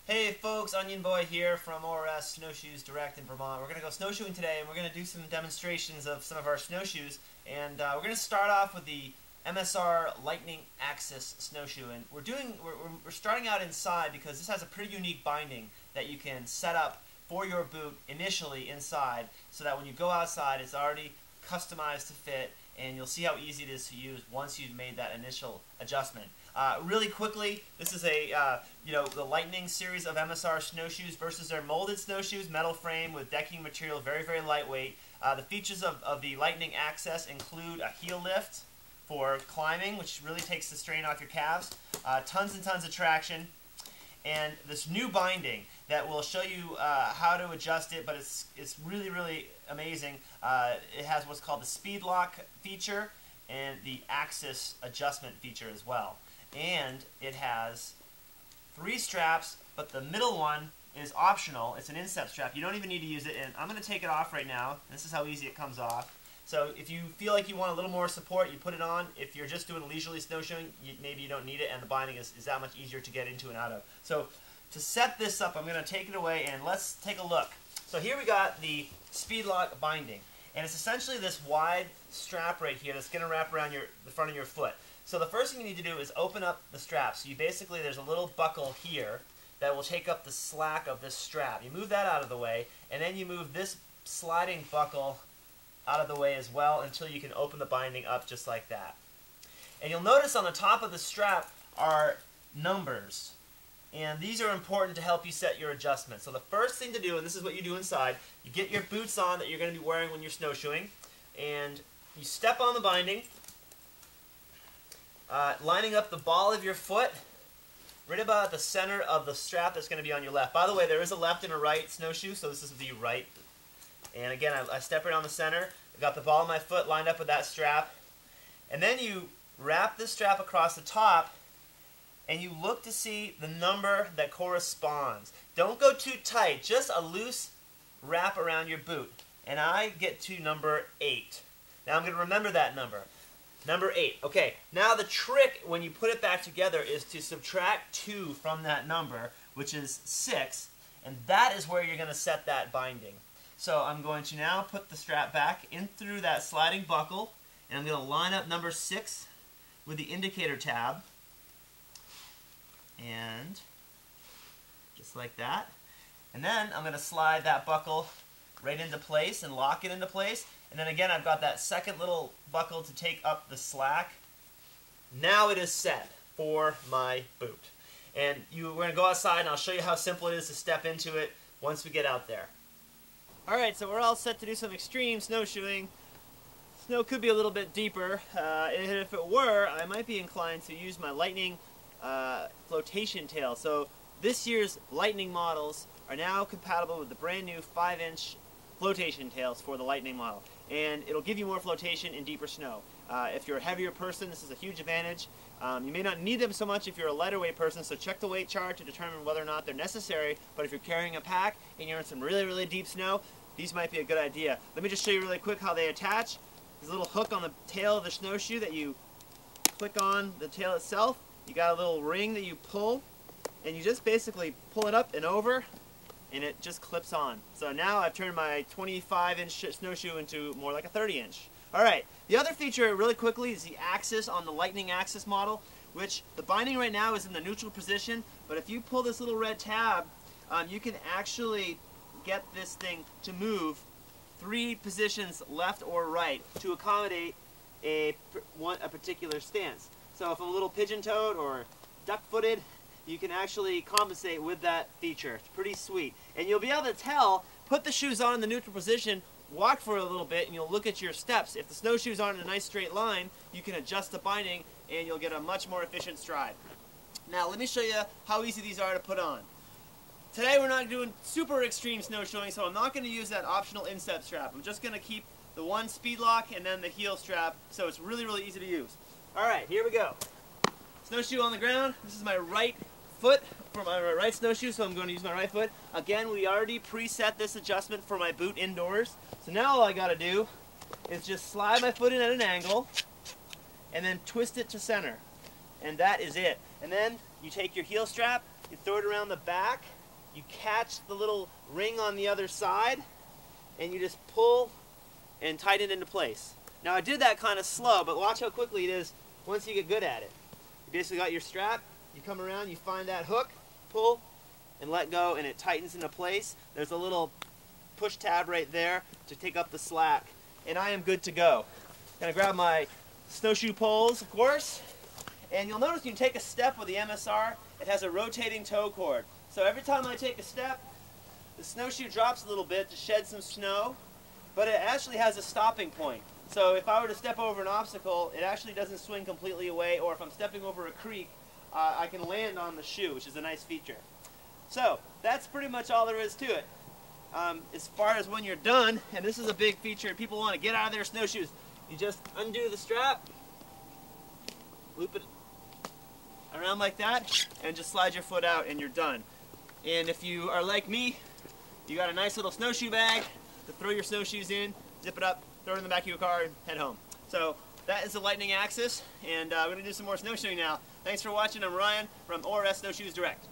Hey folks, Onion Boy here from ORS Snowshoes Direct in Vermont. We're going to go snowshoeing today, and we're going to do some demonstrations of some of our snowshoes. And we're going to start off with the MSR Lightning Axis snowshoe. And we're starting out inside because this has a pretty unique binding that you can set up for your boot initially inside, so that when you go outside, it's already customized to fit, and you'll see how easy it is to use once you've made that initial adjustment. Really quickly, this is the Lightning series of MSR snowshoes versus their molded snowshoes, metal frame with decking material, very, very lightweight. The features of the Lightning Axis include a heel lift for climbing, which really takes the strain off your calves, tons and tons of traction, and this new binding that will show you how to adjust it, but it's really, really amazing. It has what's called the SpeedLock feature and the Axis adjustment feature as well. And it has 3 straps, but the middle one is optional. It's an instep strap. You don't even need to use it, and I'm going to take it off right now. This is how easy it comes off. So if you feel like you want a little more support, you put it on. If you're just doing leisurely snowshoeing, maybe you don't need it, and the binding is that much easier to get into and out of. So to set this up, I'm going to take it away, and let's take a look. So here we got the SpeedLock binding, and it's essentially this wide strap right here that's going to wrap around the front of your foot. So the first thing you need to do is open up the strap. So there's a little buckle here that will take up the slack of this strap. You move that out of the way, and then you move this sliding buckle out of the way as well until you can open the binding up just like that. And you'll notice on the top of the strap are numbers. And these are important to help you set your adjustment. So the first thing to do, and this is what you do inside, you get your boots on that you're going to be wearing when you're snowshoeing, and you step on the binding, lining up the ball of your foot right about the center of the strap that's going to be on your left. By the way, there is a left and a right snowshoe, so this is the right. And again, I step right on the center. I got the ball of my foot lined up with that strap. And then you wrap this strap across the top, and you look to see the number that corresponds. Don't go too tight, just a loose wrap around your boot. And I get to number 8. Now I'm going to remember that number. Number 8. Okay, now the trick when you put it back together is to subtract 2 from that number, which is 6, and that is where you're going to set that binding. So I'm going to now put the strap back in through that sliding buckle, and I'm going to line up number 6 with the indicator tab, and just like that. And then I'm going to slide that buckle right into place and lock it into place. And then again, I've got that second little buckle to take up the slack. Now it is set for my boot. And we're going to go outside, and I'll show you how simple it is to step into it once we get out there. Alright, so we're all set to do some extreme snowshoeing. Snow could be a little bit deeper, and if it were, I might be inclined to use my Lightning flotation tail. So this year's Lightning models are now compatible with the brand new 5-inch flotation tails for the Lightning model, and it'll give you more flotation in deeper snow. If you're a heavier person, this is a huge advantage. You may not need them so much if you're a lighter weight person, so check the weight chart to determine whether or not they're necessary. But if you're carrying a pack and you're in some really, really deep snow, these might be a good idea. Let me just show you really quick how they attach. There's a little hook on the tail of the snowshoe that you click on the tail itself. You got a little ring that you pull, and you just basically pull it up and over, and it just clips on. So now I've turned my 25-inch snowshoe into more like a 30-inch. Alright, the other feature really quickly is the Axis on the Lightning Axis model, which the binding right now is in the neutral position, but if you pull this little red tab, you can actually get this thing to move 3 positions left or right to accommodate a particular stance. So if I'm a little pigeon-toed or duck-footed, you can actually compensate with that feature. It's pretty sweet. And you'll be able to tell, put the shoes on in the neutral position, walk for a little bit, and you'll look at your steps. If the snowshoes aren't in a nice straight line, you can adjust the binding, and you'll get a much more efficient stride. Now let me show you how easy these are to put on. Today we're not doing super extreme snowshoeing, so I'm not going to use that optional instep strap. I'm just going to keep the one SpeedLock and then the heel strap, so it's really, really easy to use. Alright, here we go. Snowshoe on the ground. This is my right foot for my right snowshoe, so I'm going to use my right foot. Again, we already preset this adjustment for my boot indoors. So now all I got to do is just slide my foot in at an angle and then twist it to center. And that is it. And then you take your heel strap, You throw it around the back, you catch the little ring on the other side, and you just pull and tighten it into place. Now I did that kind of slow, but watch how quickly it is once you get good at it. You basically got your strap, you come around, you find that hook, pull, and let go, and it tightens into place. There's a little push tab right there to take up the slack, and I am good to go. Gonna grab my snowshoe poles, of course, and you'll notice you can take a step with the MSR. It has a rotating tow cord. So every time I take a step, the snowshoe drops a little bit to shed some snow, but it actually has a stopping point. So if I were to step over an obstacle, it actually doesn't swing completely away, or if I'm stepping over a creek, I can land on the shoe, which is a nice feature. So that's pretty much all there is to it. As far as when you're done, and this is a big feature, people want to get out of their snowshoes, you just undo the strap, loop it around like that, and just slide your foot out and you're done. And if you are like me, you got a nice little snowshoe bag to throw your snowshoes in, zip it up, throw it in the back of your car, and head home. So that is the Lightning Axis, and we're going to do some more snowshoeing now. Thanks for watching. I'm Ryan from ORS Snowshoes Direct.